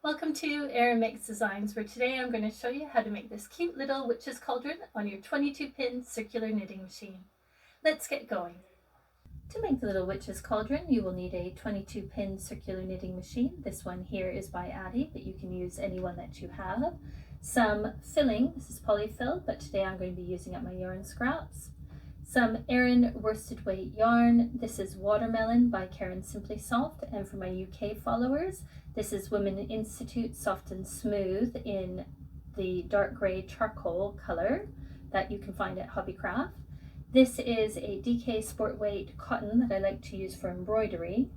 Welcome to Erin Makes Designs, where today I'm going to show you how to make this cute little witch's cauldron on your 22-pin circular knitting machine. Let's get going. To make the little witch's cauldron, you will need a 22-pin circular knitting machine. This one here is by Addi, but you can use any one that you have. Some filling, this is polyfill, but today I'm going to be using up my yarn scraps. Some Aran worsted weight yarn. This is Watermelon by Caron Simply Soft, and for my UK followers, this is Women Institute Soft and Smooth in the dark grey charcoal color that you can find at Hobbycraft. This is a DK Sport Weight cotton that I like to use for embroidery.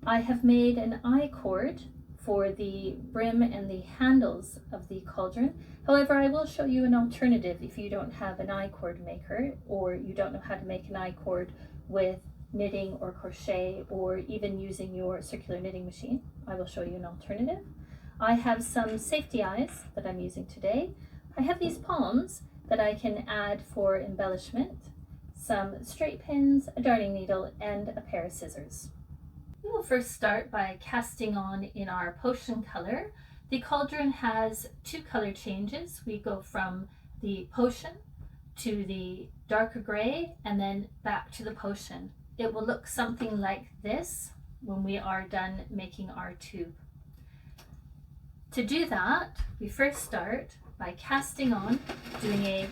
I have made an I-cord for the brim and the handles of the cauldron. However, I will show you an alternative if you don't have an I-cord maker, or you don't know how to make an I-cord with knitting or crochet, or even using your circular knitting machine. I will show you an alternative. I have some safety eyes that I'm using today. I have these palms that I can add for embellishment, some straight pins, a darning needle, and a pair of scissors. We will first start by casting on in our potion color. The cauldron has two color changes. We go from the potion to the darker gray and then back to the potion. It will look something like this when we are done making our tube. To do that, we first start by casting on, doing a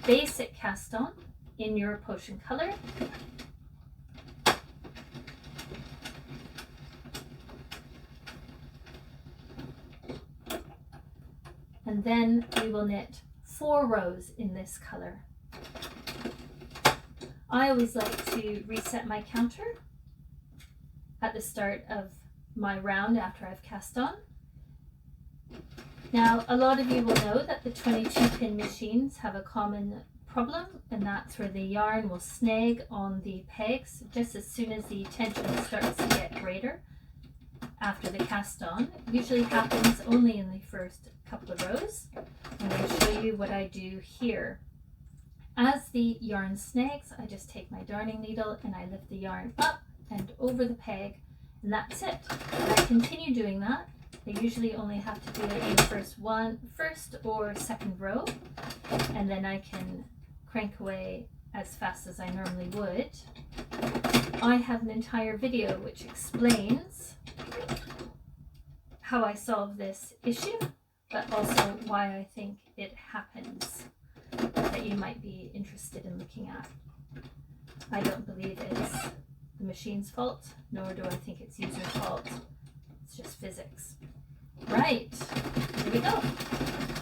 basic cast on in your potion color. And then we will knit 4 rows in this color. I always like to reset my counter at the start of my round after I've cast on. Now, a lot of you will know that the 22-pin machines have a common problem, and that's where the yarn will snag on the pegs just as soon as the tension starts to get greater after the cast on. It usually happens only in the first couple of rows. I'm going to show you what I do here. As the yarn snags, I just take my darning needle and I lift the yarn up and over the peg, and that's it. And I continue doing that. I usually only have to do it in the first or second row, and then I can crank away as fast as I normally would. I have an entire video which explains how I solve this issue, but also why I think it happens, that you might be interested in looking at. I don't believe it's the machine's fault, nor do I think it's user's fault. It's just physics. Right, here we go.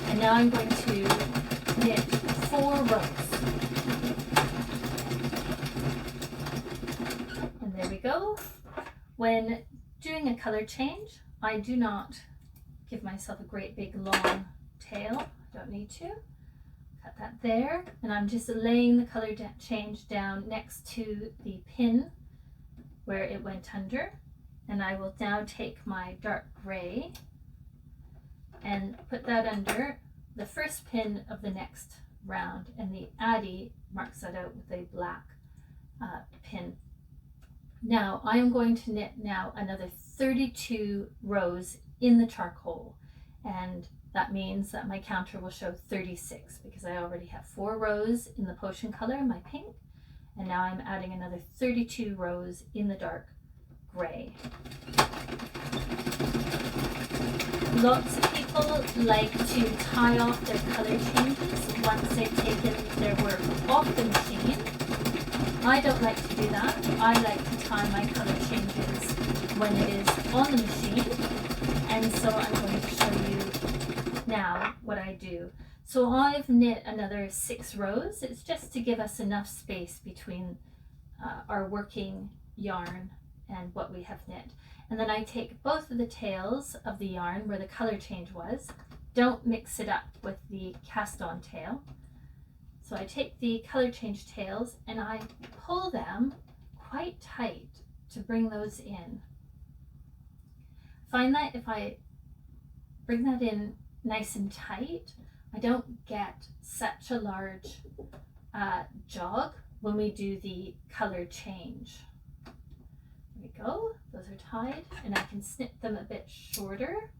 And now I'm going to knit 4 rows. And there we go. When doing a color change, I do not give myself a great big long tail. I don't need to. Cut that there, and I'm just laying the color change down next to the pin where it went under. And I will now take my dark gray and put that under the first pin of the next round, and the Addi marks that out with a black pin. Now I am going to knit now another 32 rows in the charcoal, and that means that my counter will show 36 because I already have 4 rows in the potion color, my pink, and now I'm adding another 32 rows in the dark gray. Lots of people like to tie off their color changes once they've taken their work off the machine. I don't like to do that. I like to tie my color changes when it is on the machine, and so I'm going to show you now what I do. So I've knit another 6 rows. It's just to give us enough space between our working yarn and what we have knit. And then I take both of the tails of the yarn where the color change was. Don't mix it up with the cast on tail. So I take the color change tails and I pull them quite tight to bring those in. Find that if I bring that in nice and tight, I don't get such a large jog when we do the color change. There we go, those are tied, and I can snip them a bit shorter.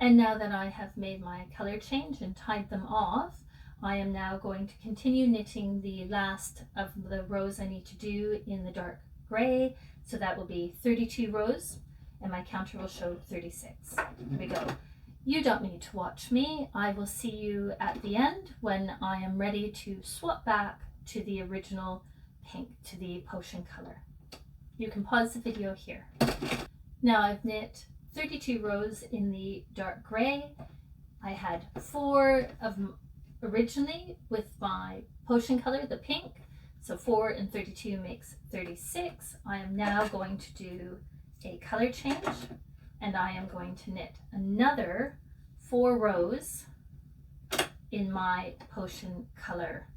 And now that I have made my color change and tied them off, I am now going to continue knitting the last of the rows I need to do in the dark gray. So that will be 32 rows and my counter will show 36. Here we go. You don't need to watch me. I will see you at the end when I am ready to swap back to the original pink, to the potion color. You can pause the video here. Now I've knit 32 rows in the dark gray. I had 4 of them originally with my potion color, the pink. So 4 and 32 makes 36. I am now going to do a color change and I am going to knit another 4 rows in my potion color.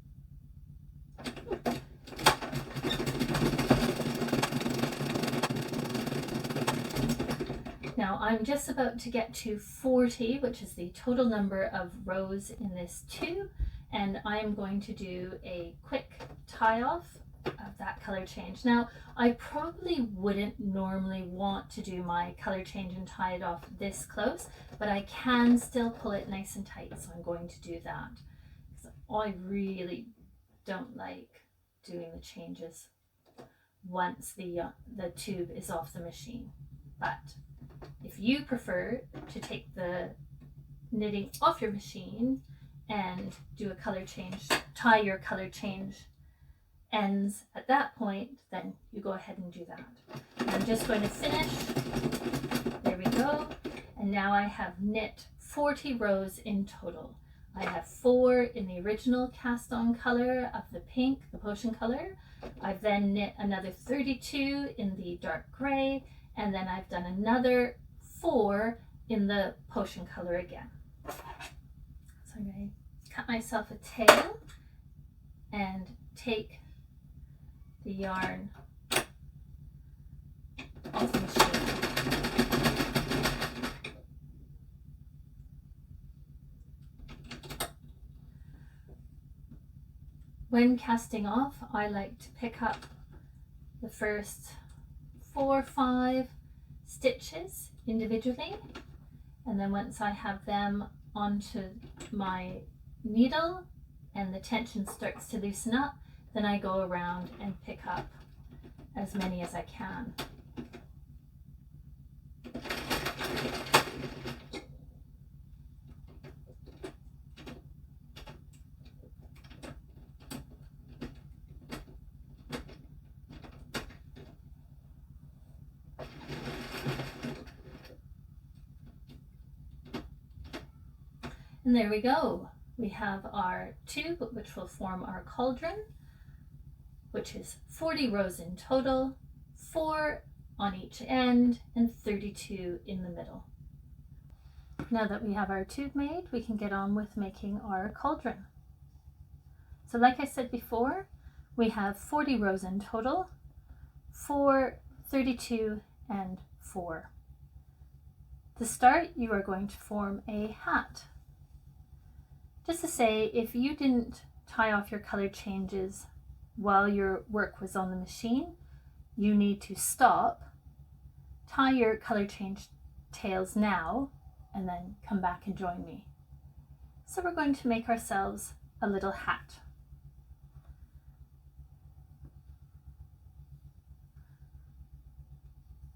Now I'm just about to get to 40, which is the total number of rows in this tube, and I am going to do a quick tie off of that color change. Now I probably wouldn't normally want to do my color change and tie it off this close, but I can still pull it nice and tight, so I'm going to do that. So I really don't like doing the changes once the tube is off the machine, but if you prefer to take the knitting off your machine and do a color change, tie your color change ends at that point, then you go ahead and do that. I'm just going to finish. There we go. And now I have knit 40 rows in total. I have 4 in the original cast on color of the pink, the potion color. I've then knit another 32 in the dark gray, and then I've done another 4 in the potion color again. So I'm going to cut myself a tail and take the yarn off the machine. When casting off, I like to pick up the first 4 or 5 stitches individually, and then once I have them onto my needle and the tension starts to loosen up, then I go around and pick up as many as I can. And there we go. We have our tube, which will form our cauldron, which is 40 rows in total, 4 on each end and 32 in the middle. Now that we have our tube made, we can get on with making our cauldron. So like I said before, we have 40 rows in total, 4, 32 and 4. To start, you are going to form a hat. Just to say, if you didn't tie off your color changes while your work was on the machine, you need to stop, tie your color change tails now, and then come back and join me. So we're going to make ourselves a little hat.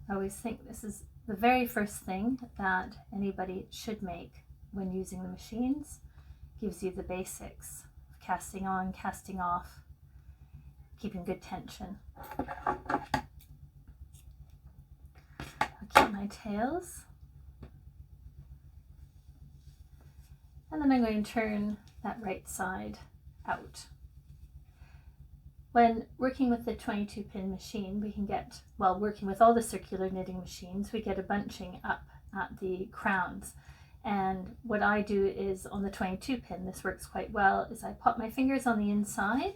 I always think this is the very first thing that anybody should make when using the machines. Gives you the basics of casting on, casting off, keeping good tension. I'll keep my tails. And then I'm going to turn that right side out. When working with the 22 pin machine, we can get, well, working with all the circular knitting machines, we get a bunching up at the crowns. And what I do is on the 22 pin, this works quite well, is I pop my fingers on the inside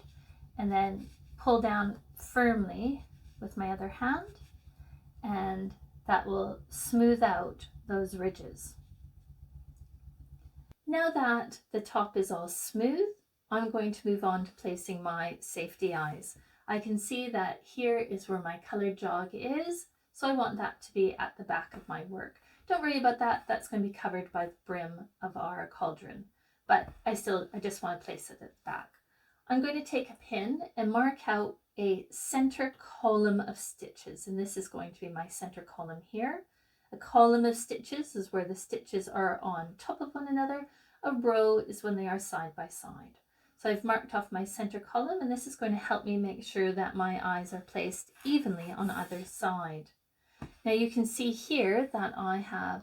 and then pull down firmly with my other hand, and that will smooth out those ridges. Now that the top is all smooth, I'm going to move on to placing my safety eyes. I can see that here is where my colored jog is, so I want that to be at the back of my work. Don't worry about that. That's going to be covered by the brim of our cauldron. But I just want to place it at the back. I'm going to take a pin and mark out a center column of stitches. And this is going to be my center column here. A column of stitches is where the stitches are on top of one another. A row is when they are side by side. So I've marked off my center column, and this is going to help me make sure that my eyes are placed evenly on either side. Now you can see here that I have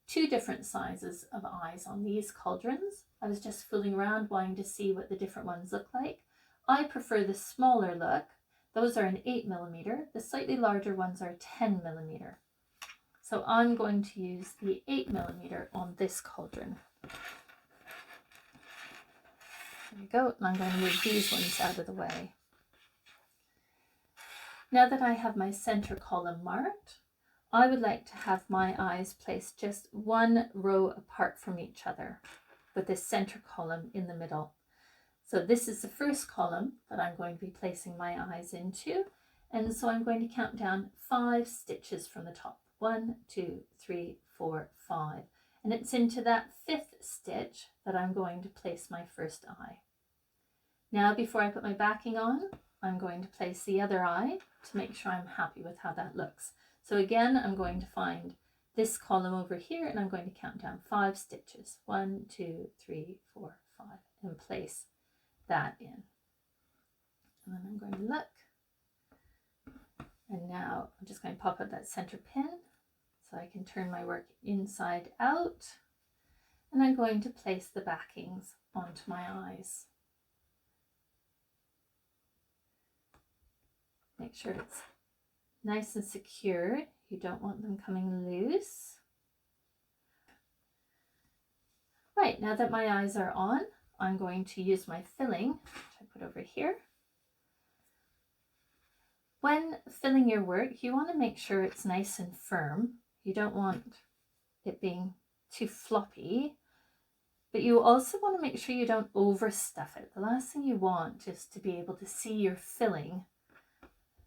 2 different sizes of eyes on these cauldrons. I was just fooling around wanting to see what the different ones look like. I prefer the smaller look. Those are an 8mm. The slightly larger ones are 10mm. So I'm going to use the 8mm on this cauldron. There we go, and I'm going to move these ones out of the way. Now that I have my center column marked, I would like to have my eyes placed just 1 row apart from each other, with this center column in the middle. So this is the first column that I'm going to be placing my eyes into, and so I'm going to count down 5 stitches from the top. 1, 2, 3, 4, 5. And it's into that 5th stitch that I'm going to place my first eye. Now, before I put my backing on, I'm going to place the other eye to make sure I'm happy with how that looks. So again, I'm going to find this column over here, and I'm going to count down 5 stitches. 1, 2, 3, 4, 5, and place that in. And then I'm going to look. And now I'm just going to pop out that center pin so I can turn my work inside out. And I'm going to place the backings onto my eyes. Make sure it's nice and secure. You don't want them coming loose. Right, now that my eyes are on, I'm going to use my filling, which I put over here. When filling your work, you want to make sure it's nice and firm. You don't want it being too floppy, but you also want to make sure you don't overstuff it. The last thing you want is to be able to see your filling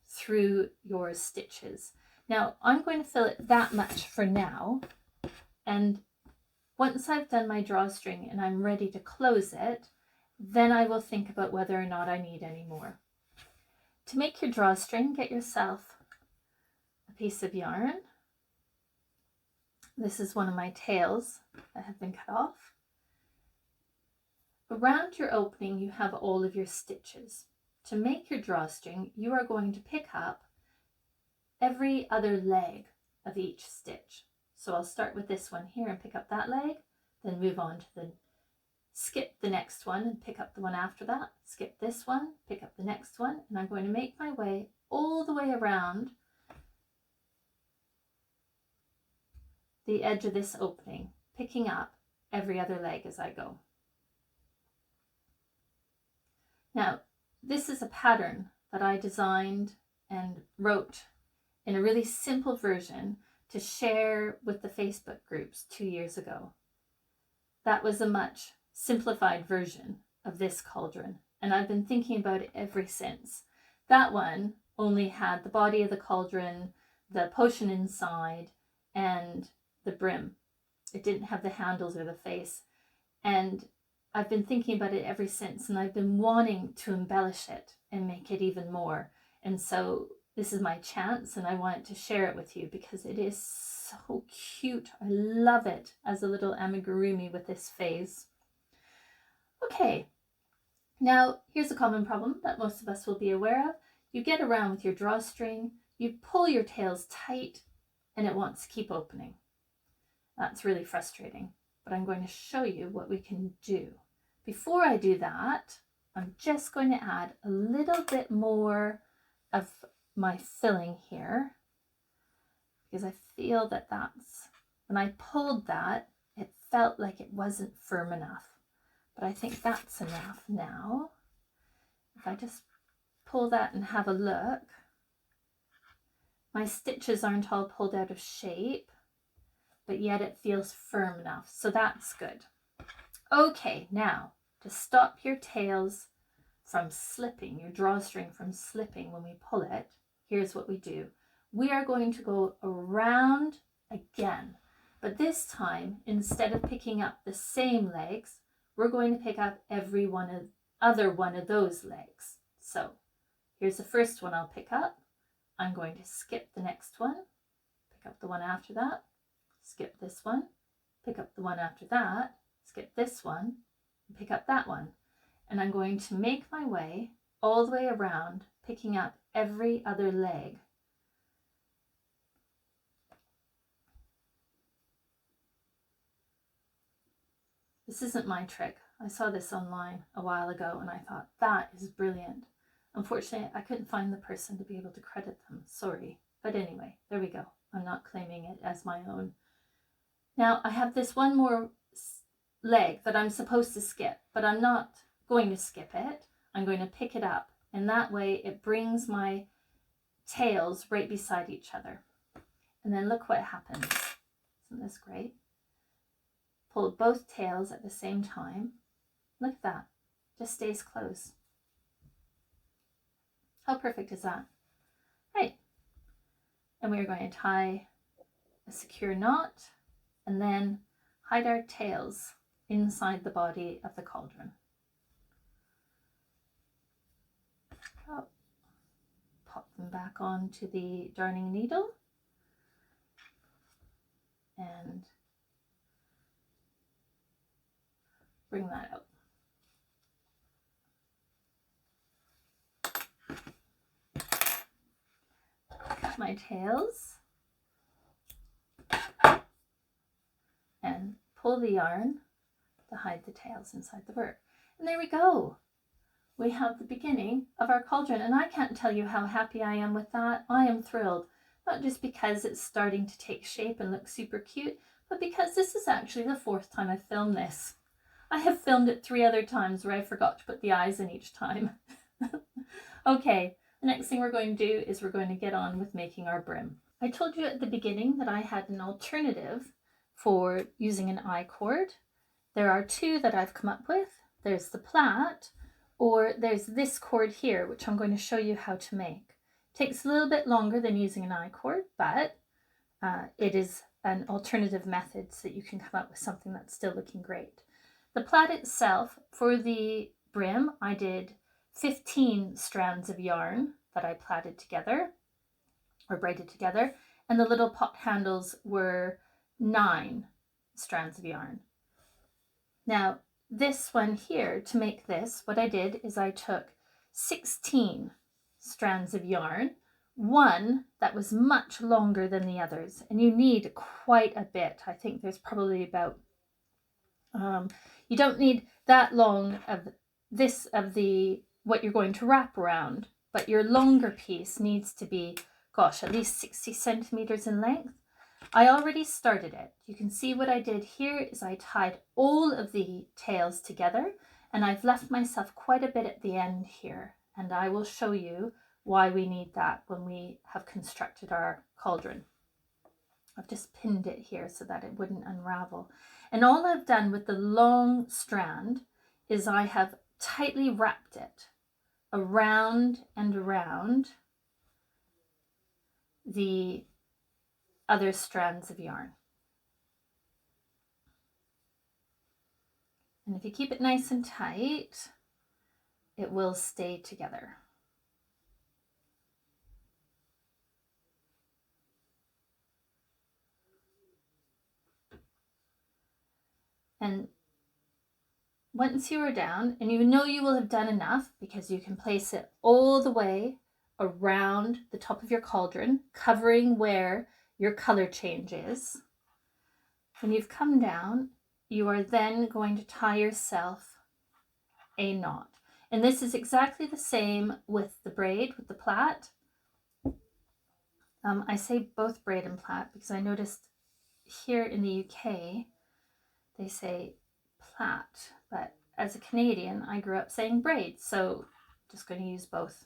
through your stitches. Now I'm going to fill it that much for now, and once I've done my drawstring and I'm ready to close it, then I will think about whether or not I need any more. To make your drawstring, get yourself a piece of yarn. This is one of my tails that have been cut off. Around your opening, you have all of your stitches. To make your drawstring, you are going to pick up every other leg of each stitch. So I'll start with this one here and pick up that leg, then move on to skip the next one and pick up the one after that, skip this one, pick up the next one, and I'm going to make my way all the way around the edge of this opening, picking up every other leg as I go. Now, this is a pattern that I designed and wrote in a really simple version to share with the Facebook groups 2 years ago. That was a much simplified version of this cauldron, and I've been thinking about it ever since. That one only had the body of the cauldron, the potion inside, and the brim. It didn't have the handles or the face, and I've been thinking about it ever since, and I've been wanting to embellish it and make it even more. And so this is my chance, and I wanted to share it with you because it is so cute. I love it as a little amigurumi with this phase. Okay, now here's a common problem that most of us will be aware of. You get around with your drawstring, you pull your tails tight, and it wants to keep opening. That's really frustrating, but I'm going to show you what we can do. Before I do that, I'm just going to add a little bit more of my filling here, because I feel that when I pulled that, it felt like it wasn't firm enough. But I think that's enough now. If I just pull that and have a look, my stitches aren't all pulled out of shape, but yet it feels firm enough. So that's good. Okay, now to stop your tails from slipping, your drawstring from slipping when we pull it, here's what we do. We are going to go around again. But this time, instead of picking up the same legs, we're going to pick up every other one of those legs. So here's the first one I'll pick up. I'm going to skip the next one, pick up the one after that, skip this one, pick up the one after that, skip this one, and pick up that one. And I'm going to make my way all the way around, picking up every other leg. This isn't my trick. I saw this online a while ago and I thought, that is brilliant. Unfortunately, I couldn't find the person to be able to credit them. Sorry. But anyway, there we go. I'm not claiming it as my own. Now I have this one more leg that I'm supposed to skip, but I'm not going to skip it. I'm going to pick it up, and that way it brings my tails right beside each other. And then look what happens. Isn't this great? Pull both tails at the same time. Look at that. Just stays close. How perfect is that? Right. And we're going to tie a secure knot and then hide our tails inside the body of the cauldron. Pop them back onto the darning needle and bring that out. Cut my tails and pull the yarn to hide the tails inside the work. And there we go. We have the beginning of our cauldron, and I can't tell you how happy I am with that. I am thrilled, not just because it's starting to take shape and look super cute, but because this is actually the 4th time I've filmed this. I have filmed it 3 other times where I forgot to put the eyes in each time. Okay, the next thing we're going to do is we're going to get on with making our brim. I told you at the beginning that I had an alternative for using an I-cord. There are 2 that I've come up with. There's the plait, or there's this cord here, which I'm going to show you how to make. It takes a little bit longer than using an I-cord, but it is an alternative method so that you can come up with something that's still looking great. The plait itself, for the brim, I did 15 strands of yarn that I plaited together, or braided together, and the little pot handles were 9 strands of yarn. Now, this one here, to make this, what I did is I took 16 strands of yarn, one that was much longer than the others, and you need quite a bit. I think there's probably about, you don't need that long of this, of the, what you're going to wrap around, but your longer piece needs to be, gosh, at least 60 centimeters in length. I already started it. You can see what I did here is I tied all of the tails together, and I've left myself quite a bit at the end here, and I will show you why we need that when we have constructed our cauldron. I've just pinned it here so that it wouldn't unravel. And all I've done with the long strand is I have tightly wrapped it around and around the other strands of yarn. And if you keep it nice and tight, it will stay together. And once you are down, and you know you will have done enough because you can place it all the way around the top of your cauldron, covering where your color change is. When you've come down, you are then going to tie yourself a knot. And this is exactly the same with the braid, with the plait. I say both braid and plait because I noticed here in the UK, they say plait, but as a Canadian, I grew up saying braid, so I'm just going to use both.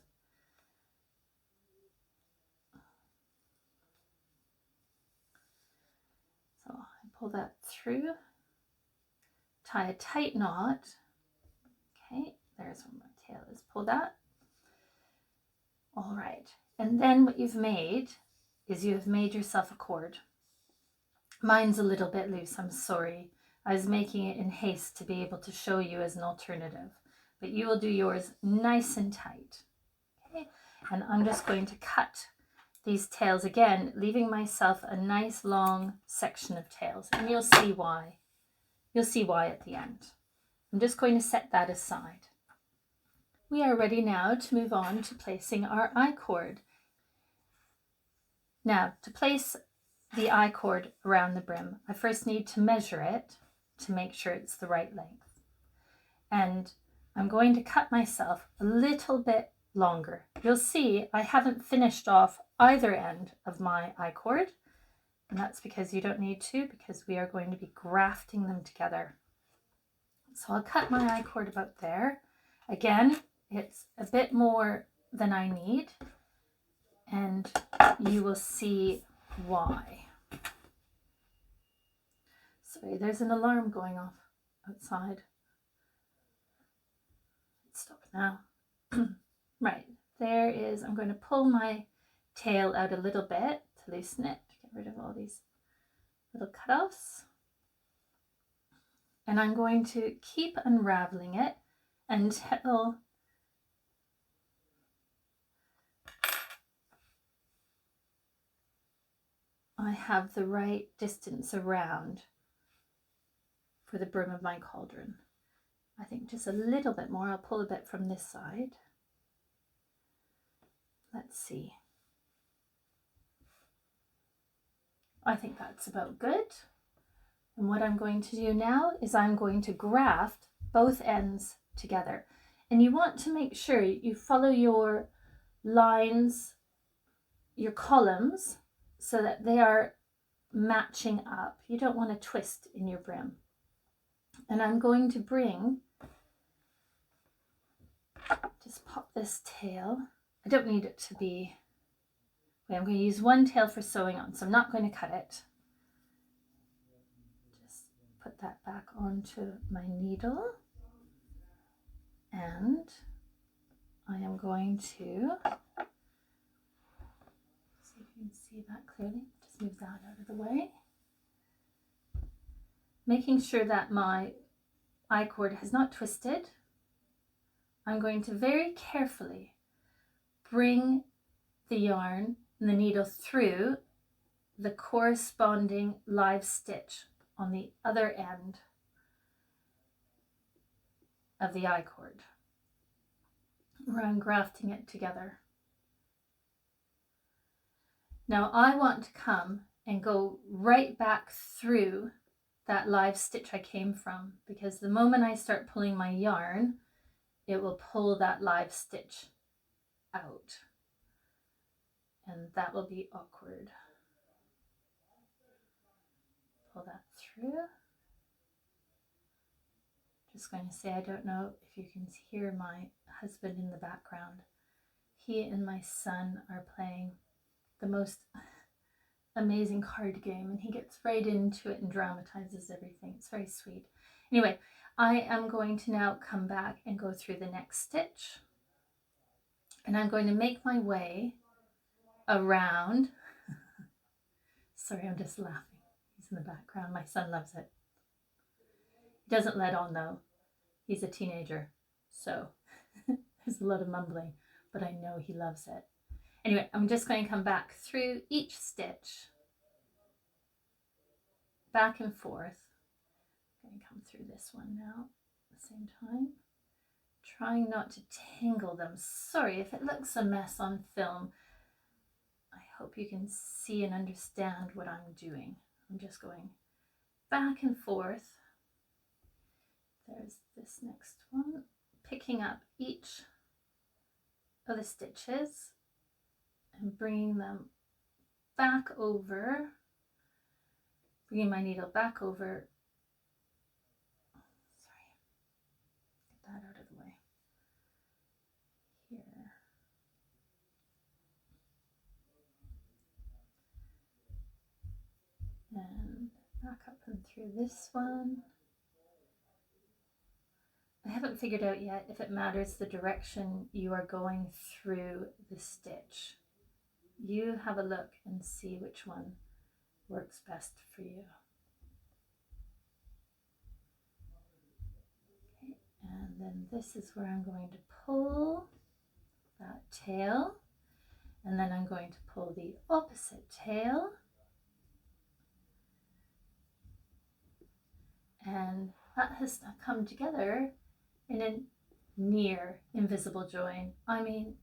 So I pull that through, tie a tight knot. Okay, there's where my tail is. Pull that. All right, and then what you've made is you have made yourself a cord. Mine's a little bit loose, I'm sorry. I was making it in haste to be able to show you as an alternative, but you will do yours nice and tight. Okay, and I'm just going to cut these tails again, leaving myself a nice long section of tails, and you'll see why. You'll see why at the end. I'm just going to set that aside. We are ready now to move on to placing our I-cord. Now, to place the I-cord around the brim, I first need to measure it to make sure it's the right length. And I'm going to cut myself a little bit longer. You'll see I haven't finished off either end of my I-cord, and that's because you don't need to, because we are going to be grafting them together. So I'll cut my I-cord about there. Again, it's a bit more than I need, and you will see why. Sorry, there's an alarm going off outside. Stop now. Right, there is, I'm going to pull my tail out a little bit to loosen it, to get rid of all these little cut-offs. And I'm going to keep unraveling it until I have the right distance around for the brim of my cauldron. I think just a little bit more. I'll pull a bit from this side. Let's see. I think that's about good. And what I'm going to do now is I'm going to graft both ends together. And you want to make sure you follow your lines, your columns, so that they are matching up. You don't want to twist in your brim. And I'm going to just pop this tail. I don't need it to be, I'm going to use one tail for sewing on, so I'm not going to cut it. Just put that back onto my needle. And I am going to, see if you can see that clearly, just move that out of the way. Making sure that my I-cord has not twisted, I'm going to very carefully bring the yarn and the needle through the corresponding live stitch on the other end of the I-cord, where I'm grafting it together. Now I want to come and go right back through that live stitch I came from, because the moment I start pulling my yarn, it will pull that live stitch out, and that will be awkward. Pull that through. Just going to say, I don't know if you can hear my husband in the background. He and my son are playing the most amazing card game, and he gets right into it and dramatizes everything. It's very sweet. Anyway, I am going to now come back and go through the next stitch, and I'm going to make my way around. Sorry, I'm just laughing. He's in the background. My son loves it. He doesn't let on though. He's a teenager, so there's a lot of mumbling, but I know he loves it. Anyway, I'm just going to come back through each stitch, back and forth. I'm going to come through this one now at the same time, trying not to tangle them. Sorry if it looks a mess on film. I hope you can see and understand what I'm doing. I'm just going back and forth. There's this next one, picking up each of the stitches and bringing them back over, bringing my needle back over. Sorry, get that out of the way. Here. And back up and through this one. I haven't figured out yet if it matters the direction you are going through the stitch. You have a look and see which one works best for you. Okay, and then this is where I'm going to pull that tail, and then I'm going to pull the opposite tail, and that has come together in a near invisible join. I mean,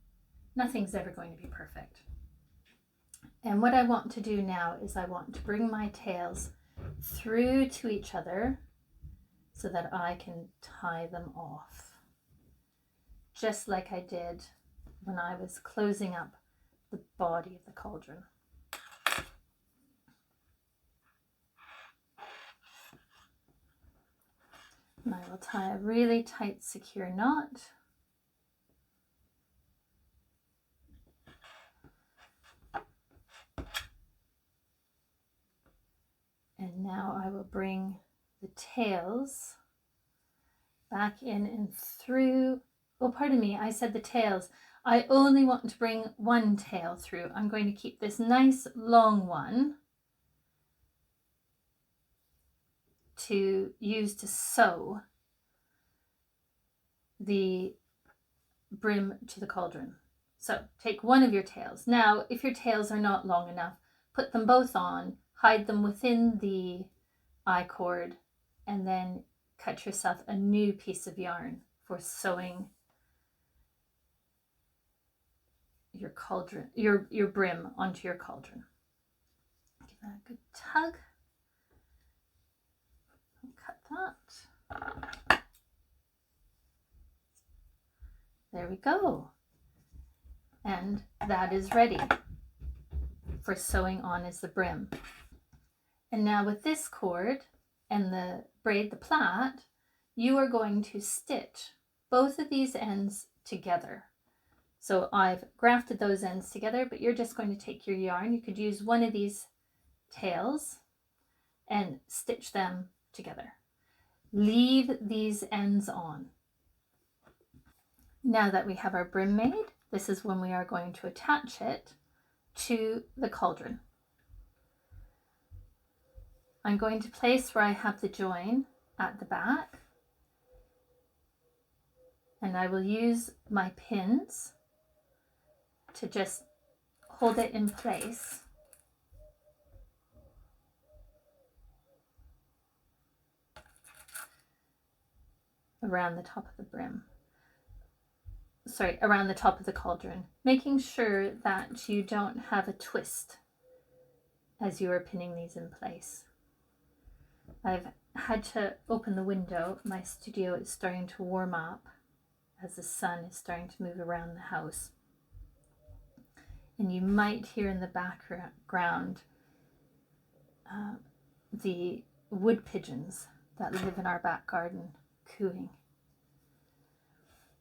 nothing's ever going to be perfect. And what I want to do now is I want to bring my tails through to each other so that I can tie them off, just like I did when I was closing up the body of the cauldron. And I will tie a really tight, secure knot. And now I will bring the tails back in and through. Oh, pardon me, I said the tails. I only want to bring one tail through. I'm going to keep this nice long one to use to sew the brim to the cauldron. So take one of your tails. Now, if your tails are not long enough, put them both on, hide them within the I-cord, and then cut yourself a new piece of yarn for sewing your cauldron, your brim onto your cauldron. Give that a good tug. Cut that. There we go. And that is ready for sewing on as the brim. And now with this cord and the braid, the plait, you are going to stitch both of these ends together. So I've grafted those ends together, but you're just going to take your yarn. You could use one of these tails and stitch them together. Leave these ends on. Now that we have our brim made, this is when we are going to attach it to the cauldron. I'm going to place where I have the join at the back, and I will use my pins to just hold it in place. Around the top of the brim. Around the top of the cauldron, making sure that you don't have a twist as you are pinning these in place. I've had to open the window. My studio is starting to warm up as the sun is starting to move around the house. And you might hear in the background the wood pigeons that live in our back garden cooing.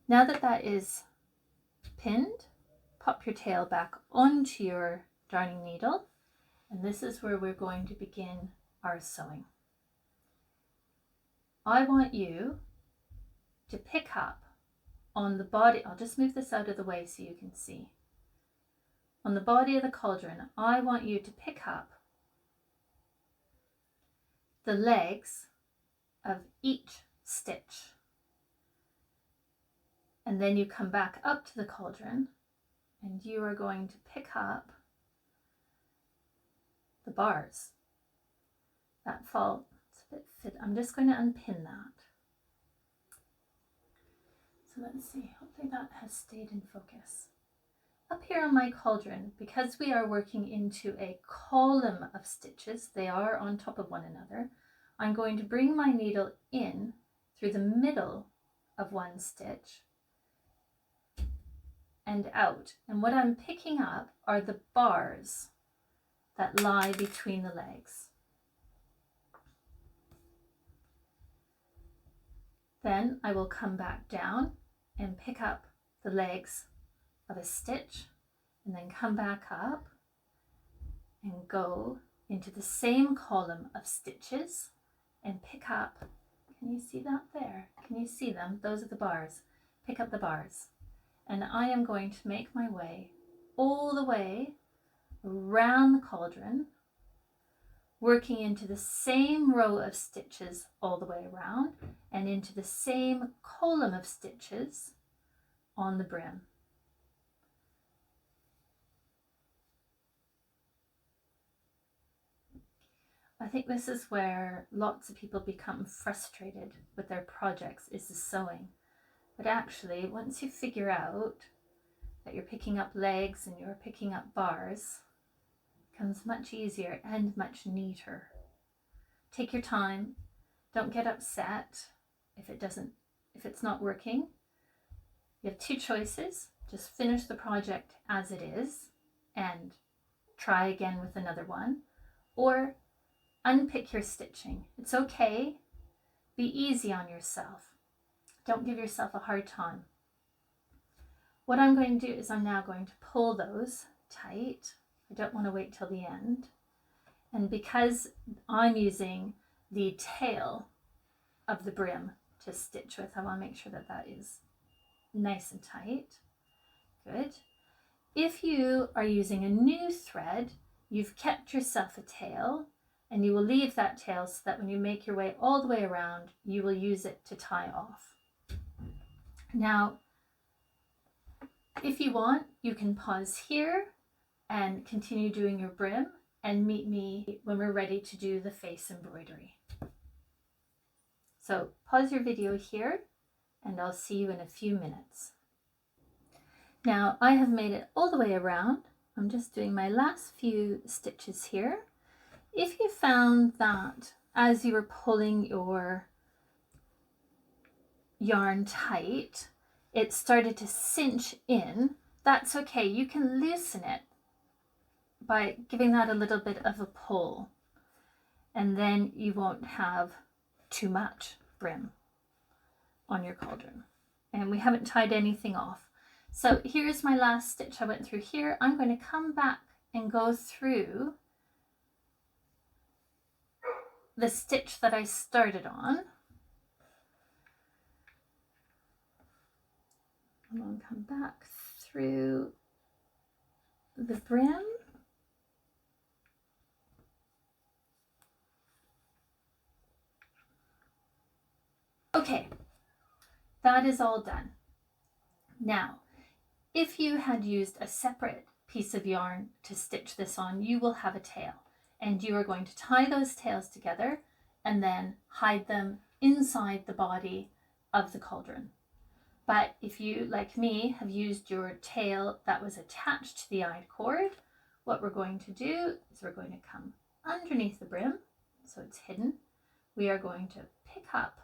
Now that that is pinned, pop your tail back onto your darning needle, and this is where we're going to begin our sewing. I want you to pick up on the body. I'll just move this out of the way so you can see. On the body of the cauldron, I want you to pick up the legs of each stitch. And then you come back up to the cauldron and you are going to pick up the bars that fall. It's a bit fit. I'm just going to unpin that. So let's see, hopefully that has stayed in focus. Up here on my cauldron, because we are working into a column of stitches, they are on top of one another, I'm going to bring my needle in through the middle of one stitch and out. And what I'm picking up are the bars that lie between the legs. Then I will come back down and pick up the legs of a stitch and then come back up and go into the same column of stitches and pick up, can you see that there? Can you see them? Those are the bars. Pick up the bars. And I am going to make my way all the way around the cauldron, working into the same row of stitches all the way around and into the same column of stitches on the brim. I think this is where lots of people become frustrated with their projects, is the sewing. But actually, once you figure out that you're picking up legs and you're picking up bars, it becomes much easier and much neater. Take your time. Don't get upset if it's not working. You have two choices. Just finish the project as it is and try again with another one, or unpick your stitching. It's okay. Be easy on yourself. Don't give yourself a hard time. What I'm going to do is I'm now going to pull those tight. I don't want to wait till the end. And because I'm using the tail of the brim to stitch with, I want to make sure that that is nice and tight. Good. If you are using a new thread, you've kept yourself a tail, and you will leave that tail so that when you make your way all the way around, you will use it to tie off. Now, if you want, you can pause here and continue doing your brim and meet me when we're ready to do the face embroidery. So pause your video here and I'll see you in a few minutes. Now I have made it all the way around. I'm just doing my last few stitches here. If you found that as you were pulling your yarn tight, it started to cinch in, that's okay. You can loosen it by giving that a little bit of a pull, and then you won't have too much brim on your cauldron. And we haven't tied anything off. So here's my last stitch I went through here. I'm going to come back and go through the stitch that I started on. I'm going to come back through the brim. Okay, that is all done. Now, if you had used a separate piece of yarn to stitch this on, you will have a tail, and you are going to tie those tails together and then hide them inside the body of the cauldron. But if you, like me, have used your tail that was attached to the eyed cord, what we're going to do is we're going to come underneath the brim, so it's hidden. We are going to pick up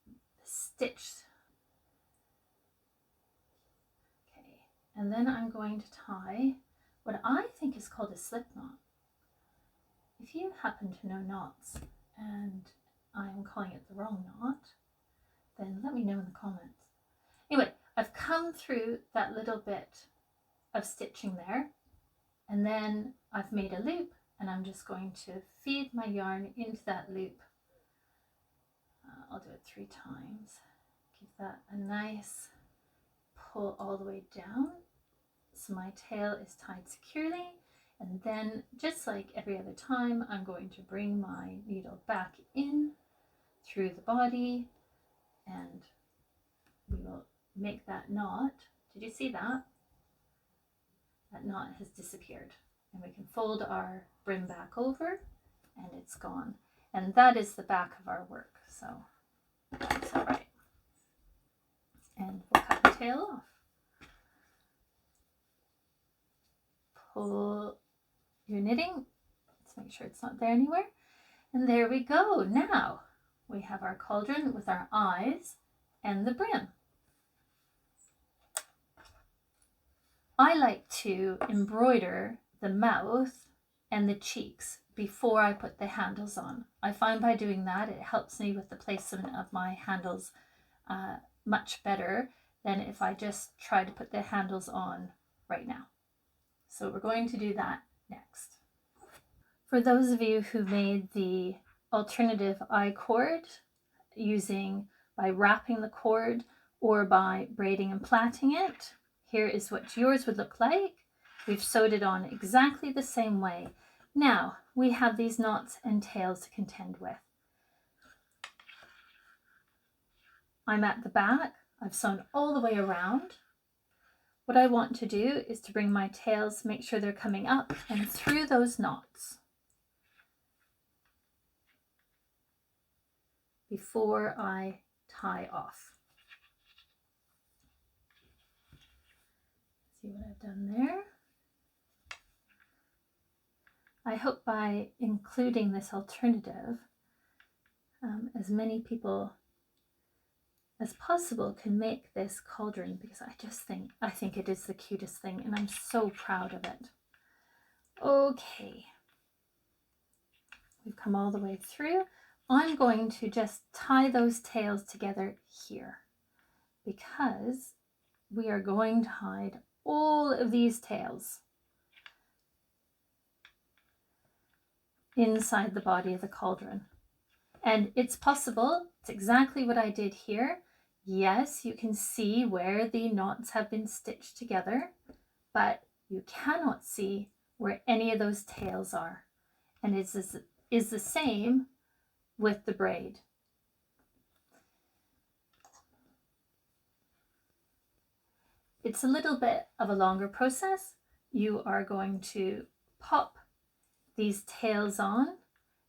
the stitch. Okay, and then I'm going to tie what I think is called a slip knot. If you happen to know knots and I'm calling it the wrong knot, then let me know in the comments. Anyway, I've come through that little bit of stitching there, and then I've made a loop, and I'm just going to feed my yarn into that loop. I'll do it 3 times. Give that a nice pull all the way down so my tail is tied securely. And then, just like every other time, I'm going to bring my needle back in through the body, and we will make that knot. Did you see that? That knot has disappeared, and we can fold our brim back over and it's gone. And that is the back of our work, so that's all right. And we'll cut the tail off. Pull your knitting. Let's make sure it's not there anywhere. And there we go. Now we have our cauldron with our eyes and the brim. I like to embroider the mouth and the cheeks before I put the handles on. I find by doing that it helps me with the placement of my handles much better than if I just try to put the handles on right now. So we're going to do that next. For those of you who made the alternative I-cord by wrapping the cord or by braiding and plaiting it, here is what yours would look like. We've sewed it on exactly the same way. Now we have these knots and tails to contend with. I'm at the back, I've sewn all the way around. What I want to do is to bring my tails, make sure they're coming up and through those knots before I tie off. See what I've done there? I hope by including this alternative, as many people as possible can make this cauldron, because I think it is the cutest thing and I'm so proud of it. Okay, we've come all the way through. I'm going to just tie those tails together here because we are going to hide all of these tails inside the body of the cauldron. And it's possible, it's exactly what I did here. Yes, you can see where the knots have been stitched together, but you cannot see where any of those tails are. And it is the same with the braid. It's a little bit of a longer process. You are going to pop these tails on,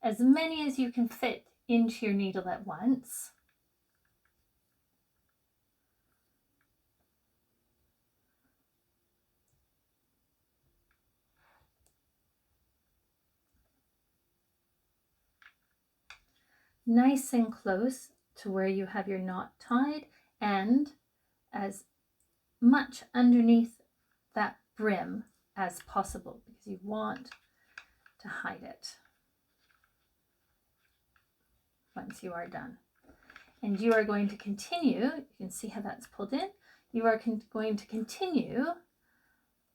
as many as you can fit into your needle at once. Nice and close to where you have your knot tied, and as much underneath that brim as possible, because you want to hide it once you are done. And you are going to continue, you can see how that's pulled in, you are going to continue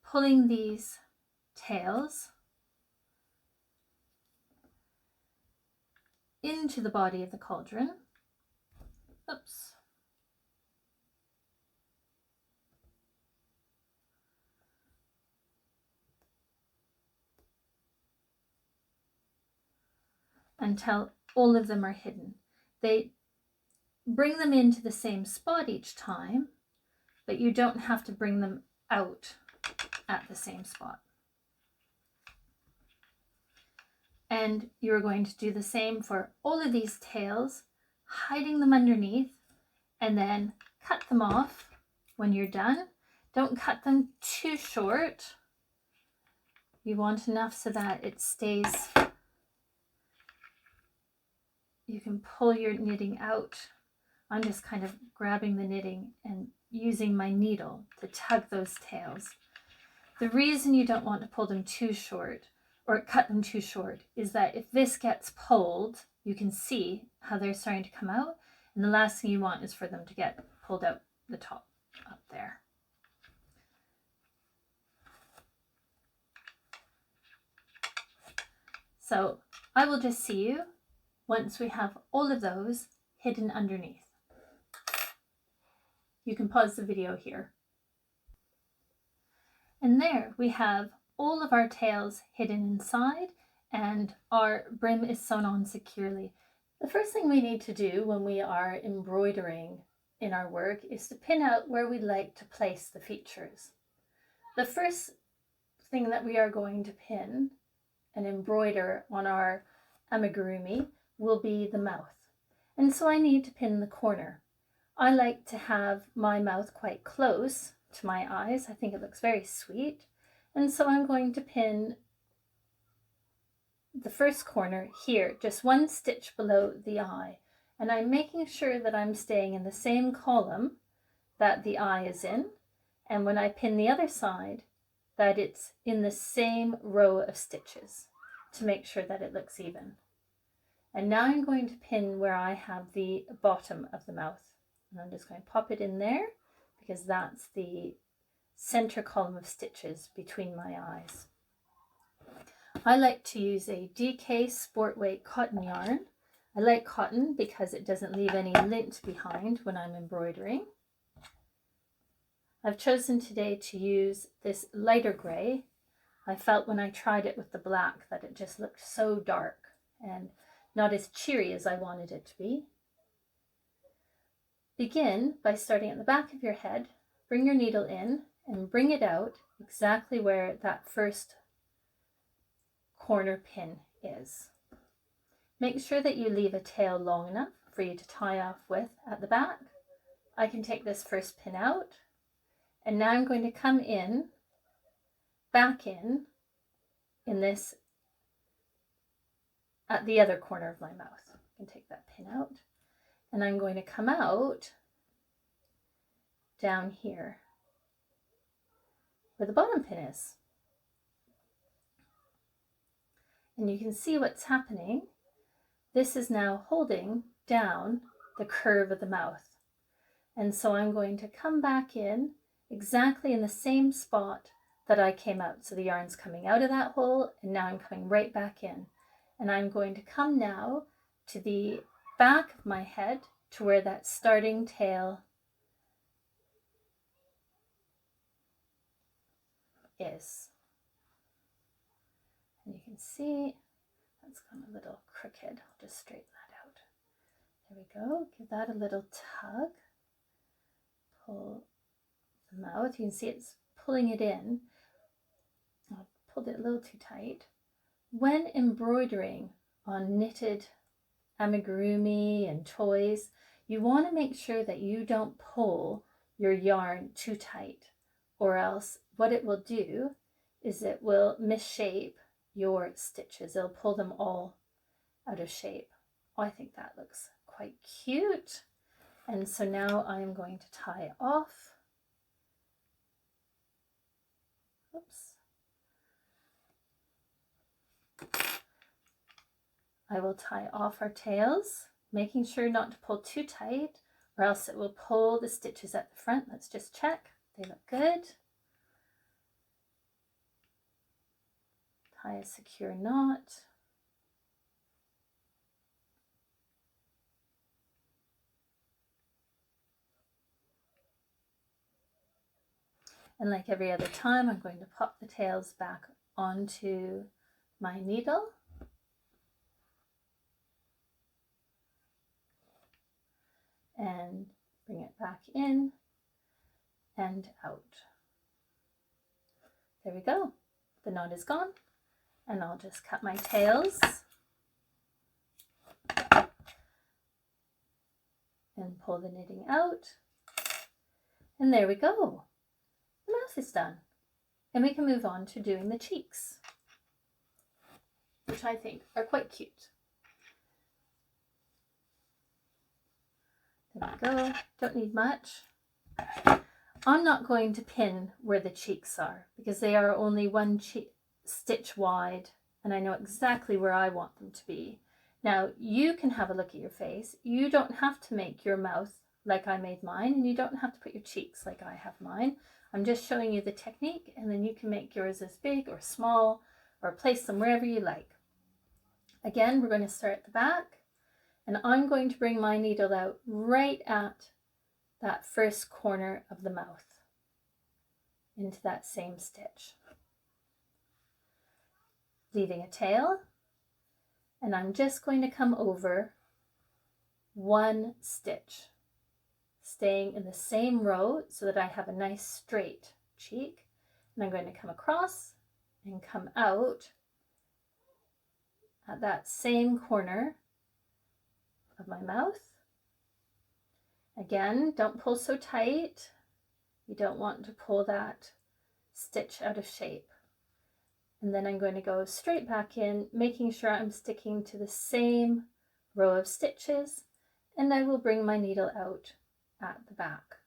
pulling these tails into the body of the cauldron. Oops. Until all of them are hidden. They bring them into the same spot each time, but you don't have to bring them out at the same spot. And you're going to do the same for all of these tails, hiding them underneath, and then cut them off when you're done. Don't cut them too short. You want enough so that it stays, you can pull your knitting out. I'm just kind of grabbing the knitting and using my needle to tug those tails. The reason you don't want to pull them too short or cut them too short is that if this gets pulled, you can see how they're starting to come out, and the last thing you want is for them to get pulled out the top up there. So I will just see you once we have all of those hidden underneath. You can pause the video here. And there we have all of our tails hidden inside, and our brim is sewn on securely. The first thing we need to do when we are embroidering in our work is to pin out where we'd like to place the features. The first thing that we are going to pin and embroider on our amigurumi will be the mouth. And so I need to pin the corner. I like to have my mouth quite close to my eyes. I think it looks very sweet. And so I'm going to pin the first corner here, just one stitch below the eye. And I'm making sure that I'm staying in the same column that the eye is in. And when I pin the other side, that it's in the same row of stitches to make sure that it looks even. And now I'm going to pin where I have the bottom of the mouth. And I'm just going to pop it in there because that's the center column of stitches between my eyes. I like to use a DK Sport Weight cotton yarn. I like cotton because it doesn't leave any lint behind when I'm embroidering. I've chosen today to use this lighter gray I felt when I tried it with the black that it just looked so dark and not as cheery as I wanted it to be. Begin by starting at the back of your head, bring your needle in and bring it out exactly where that first corner pin is. Make sure that you leave a tail long enough for you to tie off with at the back. I can take this first pin out, and now I'm going to come in, back in this, at the other corner of my mouth. I can take that pin out, and I'm going to come out down here where the bottom pin is. And you can see what's happening. This is now holding down the curve of the mouth. And so I'm going to come back in exactly in the same spot that I came out. So the yarn's coming out of that hole, and now I'm coming right back in. And I'm going to come now to the back of my head to where that starting tail is. And you can see that's gone a little crooked. I'll just straighten that out. There we go. Give that a little tug. Pull the mouth. You can see it's pulling it in. I pulled it a little too tight. When embroidering on knitted amigurumi and toys, you want to make sure that you don't pull your yarn too tight, or else what it will do is it will misshape your stitches. It'll pull them all out of shape. Oh, I think that looks quite cute. And so now I'm going to tie off. Oops. I will tie off our tails, making sure not to pull too tight, or else it will pull the stitches at the front. Let's just check. They look good. Tie a secure knot. And like every other time, I'm going to pop the tails back onto my needle. And bring it back in and out. There we go. The knot is gone. And I'll just cut my tails and pull the knitting out. And there we go. The mouth is done. And we can move on to doing the cheeks, which I think are quite cute. There we go. Don't need much. I'm not going to pin where the cheeks are because they are only one stitch wide, and I know exactly where I want them to be. Now you can have a look at your face. You don't have to make your mouth like I made mine, and you don't have to put your cheeks like I have mine. I'm just showing you the technique, and then you can make yours as big or small or place them wherever you like. Again, we're going to start at the back, and I'm going to bring my needle out right at that first corner of the mouth into that same stitch, leaving a tail, and I'm just going to come over one stitch, staying in the same row so that I have a nice straight cheek. And I'm going to come across and come out at that same corner of my mouth. Again, don't pull so tight. You don't want to pull that stitch out of shape. And then I'm going to go straight back in, making sure I'm sticking to the same row of stitches, and I will bring my needle out at the back.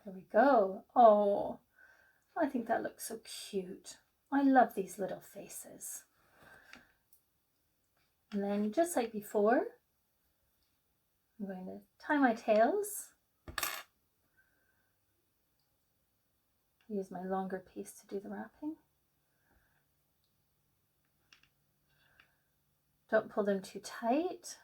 There we go. Oh, I think that looks so cute. I love these little faces. And then just like before, I'm going to tie my tails. Use my longer piece to do the wrapping. Don't pull them too tight.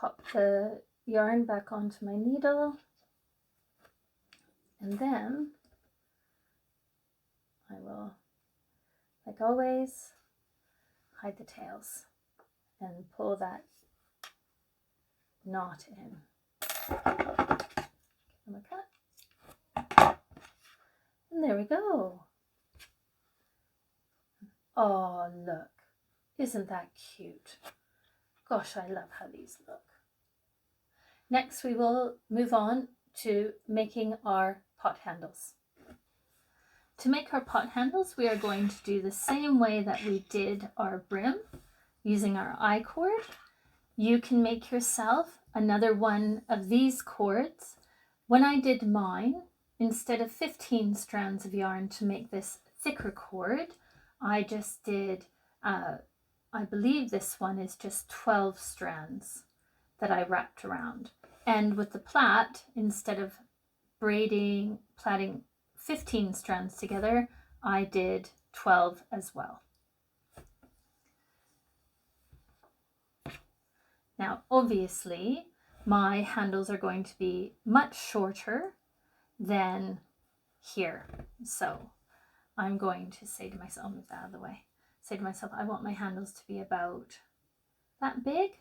pop the yarn back onto my needle, and then I will, like always, hide the tails and pull that knot in. Give them a cut. And there we go. Oh, look. Isn't that cute? Gosh, I love how these look. Next, we will move on to making our pot handles. To make our pot handles, we are going to do the same way that we did our brim, using our I-cord. You can make yourself another one of these cords. When I did mine, instead of 15 strands of yarn to make this thicker cord, I just did, I believe this one is just 12 strands that I wrapped around. And with the plait, instead of plaiting 15 strands together, I did 12 as well. Now, obviously, my handles are going to be much shorter than here. So I'm going to say to myself, I'll move that out of the way, say to myself, I want my handles to be about that big.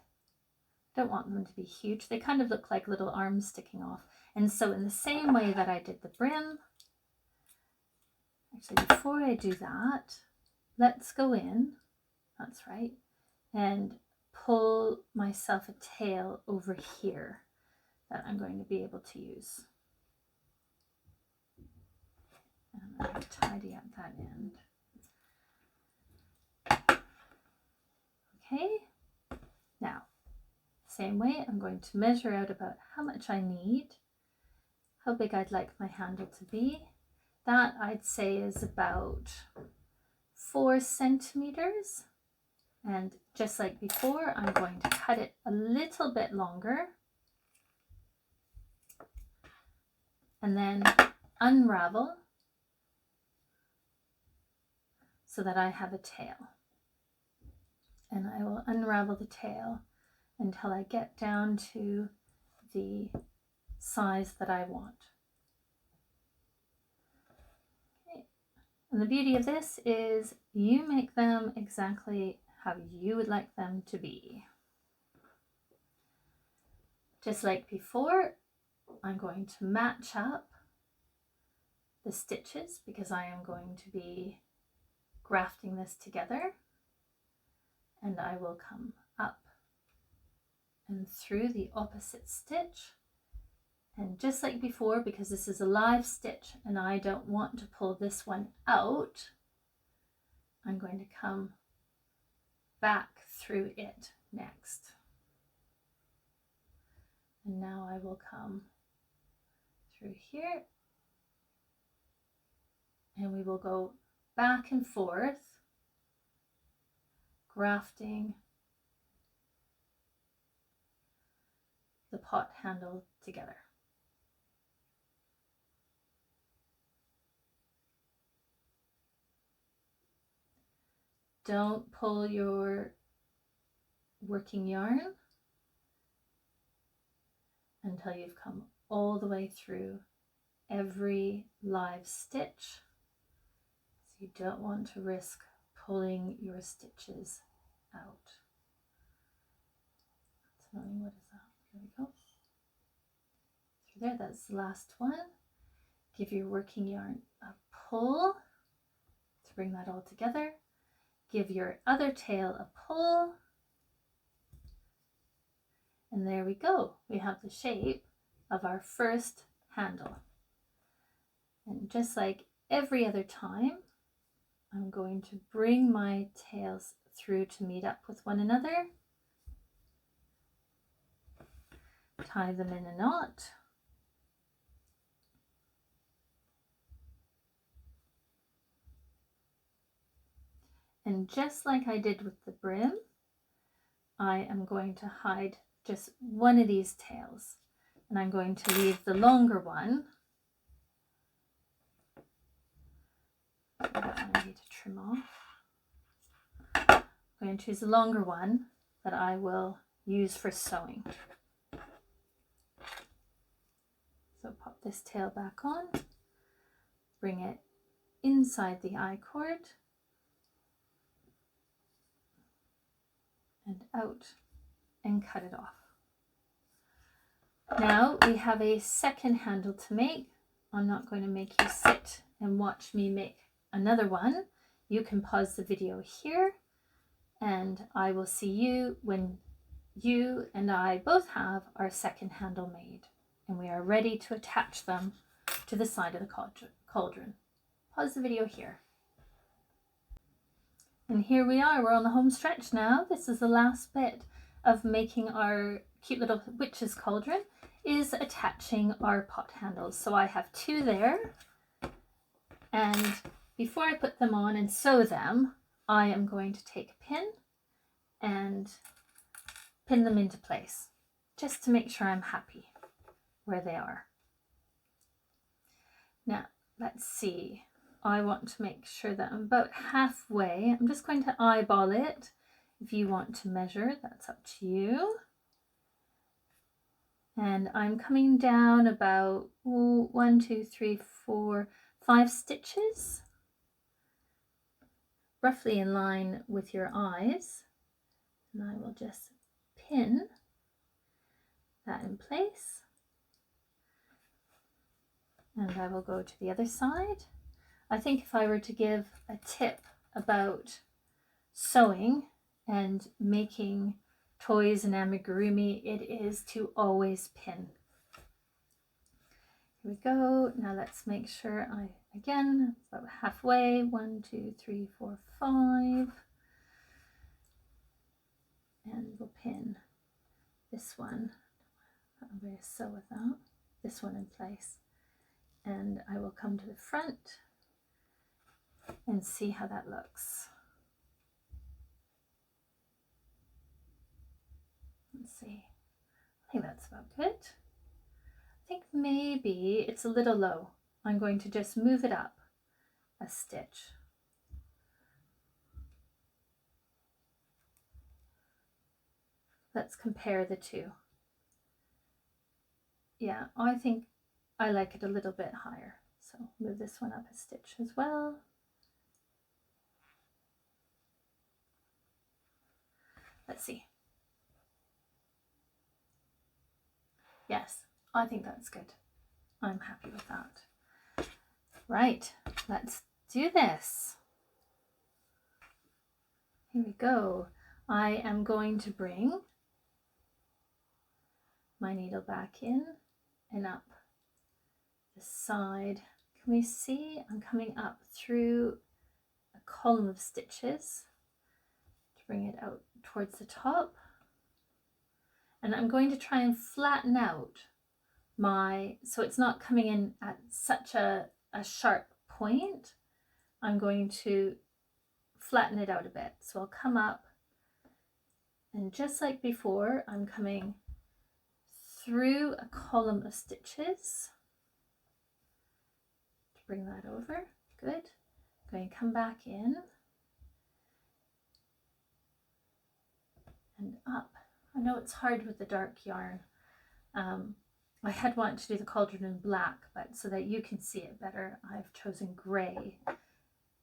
Don't want them to be huge. They kind of look like little arms sticking off. And so in the same way that I did the brim, actually before I do that, let's go in, that's right, and pull myself a tail over here that I'm going to be able to use. And I'm going to tidy up that end. Okay, now, same way, I'm going to measure out about how much I need, how big I'd like my handle to be. That I'd say is about 4 centimeters. And just like before, I'm going to cut it a little bit longer and then unravel so that I have a tail. And I will unravel the tail until I get down to the size that I want. Okay. And the beauty of this is you make them exactly how you would like them to be. Just like before, I'm going to match up the stitches because I am going to be grafting this together, and I will come up and through the opposite stitch, and just like before, because this is a live stitch and I don't want to pull this one out, I'm going to come back through it next. And now I will come through here and we will go back and forth, grafting the pot handle together. Don't pull your working yarn until you've come all the way through every live stitch. So you don't want to risk pulling your stitches out. What is that? There we go. Through there, that's the last one. Give your working yarn a pull to bring that all together. Give your other tail a pull. And there we go. We have the shape of our first handle. And just like every other time, I'm going to bring my tails through to meet up with one another. Tie them in a knot. And just like I did with the brim, I am going to hide just one of these tails. And I'm going to leave the longer one. I need to trim off. I'm going to choose the longer one that I will use for sewing. So pop this tail back on, bring it inside the I-cord and out and cut it off. Now we have a second handle to make. I'm not going to make you sit and watch me make another one. You can pause the video here and I will see you when you and I both have our second handle made and we are ready to attach them to the side of the cauldron. Pause the video here. And here we are, we're on the home stretch now. This is the last bit of making our cute little witch's cauldron, is attaching our pot handles. So I have two there, and before I put them on and sew them, I am going to take a pin and pin them into place just to make sure I'm happy where they are. Now let's see, I want to make sure that I'm about halfway. I'm just going to eyeball it. If you want to measure, that's up to you. And I'm coming down about 1, 2, 3, 4, 5 stitches, roughly in line with your eyes. And I will just pin that in place. And I will go to the other side. I think if I were to give a tip about sewing and making toys and amigurumi, it is to always pin. Here we go. Now let's make sure again, about halfway. 1, 2, 3, 4, 5. And we'll pin this one. I'm going to sew with that. This one in place. And I will come to the front and see how that looks. Let's see. I think that's about good. I think maybe it's a little low. I'm going to just move it up a stitch. Let's compare the two. Yeah, I think I like it a little bit higher. So move this one up a stitch as well. Let's see. Yes, I think that's good. I'm happy with that. Right, let's do this. Here we go. I am going to bring my needle back in and up the side. Can we see I'm coming up through a column of stitches to bring it out towards the top? And I'm going to try and flatten out so it's not coming in at such a sharp point. I'm going to flatten it out a bit. So I'll come up, and just like before, I'm coming through a column of stitches to bring that over. Good. I'm going to come back in and up. I know it's hard with the dark yarn. I had wanted to do the cauldron in black, but so that you can see it better, I've chosen grey.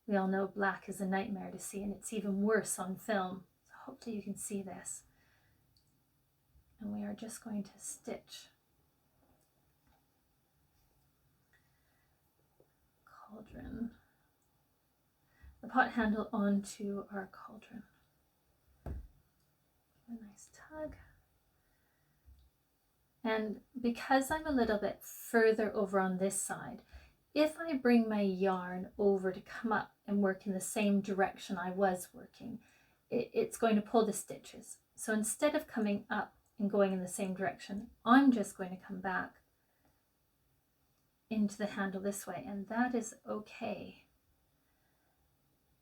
We all know black is a nightmare to see, and it's even worse on film. So hopefully you can see this. And we are just going to stitch cauldron, the pot handle onto our cauldron. A nice tug. And because I'm a little bit further over on this side, if I bring my yarn over to come up and work in the same direction I was working, it's going to pull the stitches. So instead of coming up and going in the same direction, I'm just going to come back into the handle this way, and that is okay.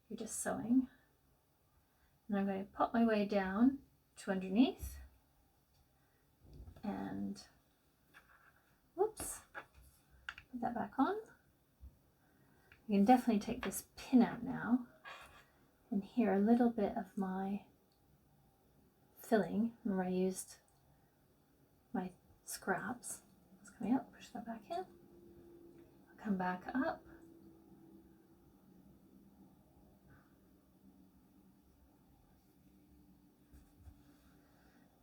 You're just sewing. And I'm going to pop my way down to underneath. And whoops, put that back on. You can definitely take this pin out now, and here a little bit of my filling. Remember I used my scraps. It's coming up, push that back in. I'll come back up.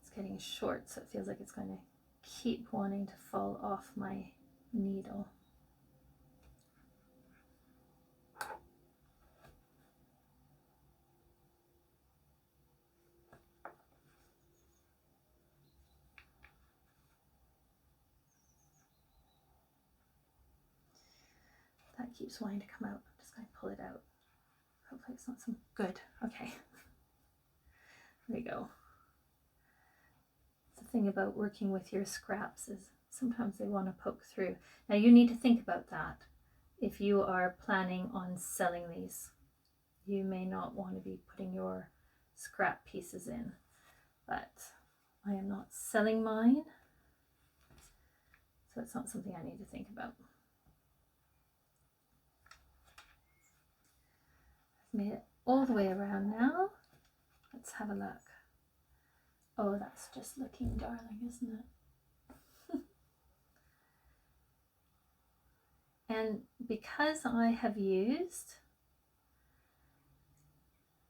It's getting short, so it feels like it's going to keep wanting to fall off my needle. That keeps wanting to come out. I'm just going to pull it out. Hopefully it's not some good. Okay. There we go. The thing about working with your scraps is sometimes they want to poke through. Now you need to think about that. If you are planning on selling these, you may not want to be putting your scrap pieces in, but I am not selling mine, so it's not something I need to think about. I've made it all the way around now. Let's have a look. Oh, that's just looking darling, isn't it? And because I have used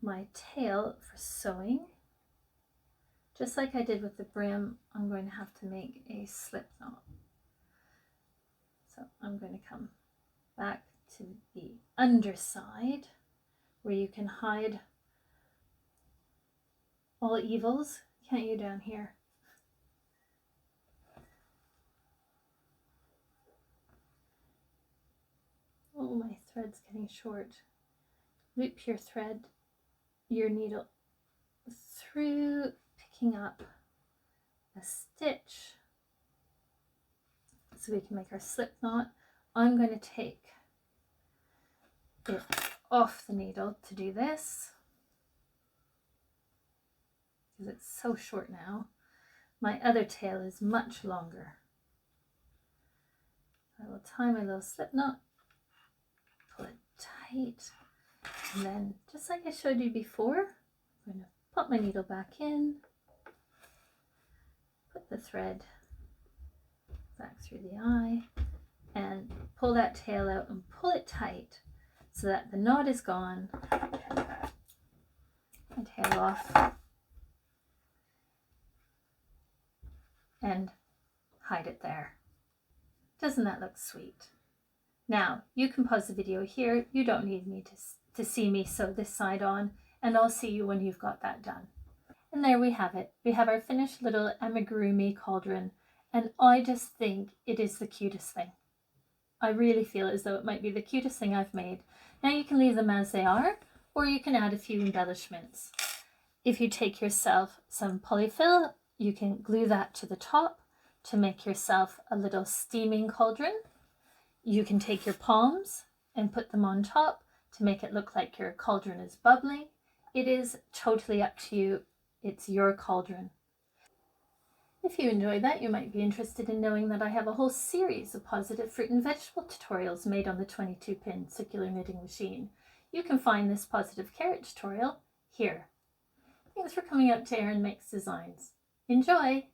my tail for sewing, just like I did with the brim, I'm going to have to make a slip knot. So I'm going to come back to the underside where you can hide all evils, can't you, down here? Oh, my thread's getting short. Loop your thread, your needle through, picking up a stitch so we can make our slip knot. I'm going to take it off the needle to do this because it's so short now. My other tail is much longer. I will tie my little slip knot, pull it tight, and then just like I showed you before, I'm going to pop my needle back in, put the thread back through the eye, and pull that tail out and pull it tight so that the knot is gone. My tail off and hide it there. Doesn't that look sweet? Now you can pause the video here. You don't need me to see me sew this side on, and I'll see you when you've got that done. And there we have it. We have our finished little amigurumi cauldron, and I just think it is the cutest thing. I really feel as though it might be the cutest thing I've made. Now you can leave them as they are, or you can add a few embellishments. If you take yourself some polyfill, you can glue that to the top to make yourself a little steaming cauldron. You can take your palms and put them on top to make it look like your cauldron is bubbling. It is totally up to you. It's your cauldron. If you enjoyed that, you might be interested in knowing that I have a whole series of positive fruit and vegetable tutorials made on the 22-pin circular knitting machine. You can find this positive carrot tutorial here. Thanks for coming out to Erin Makes Designs. Enjoy!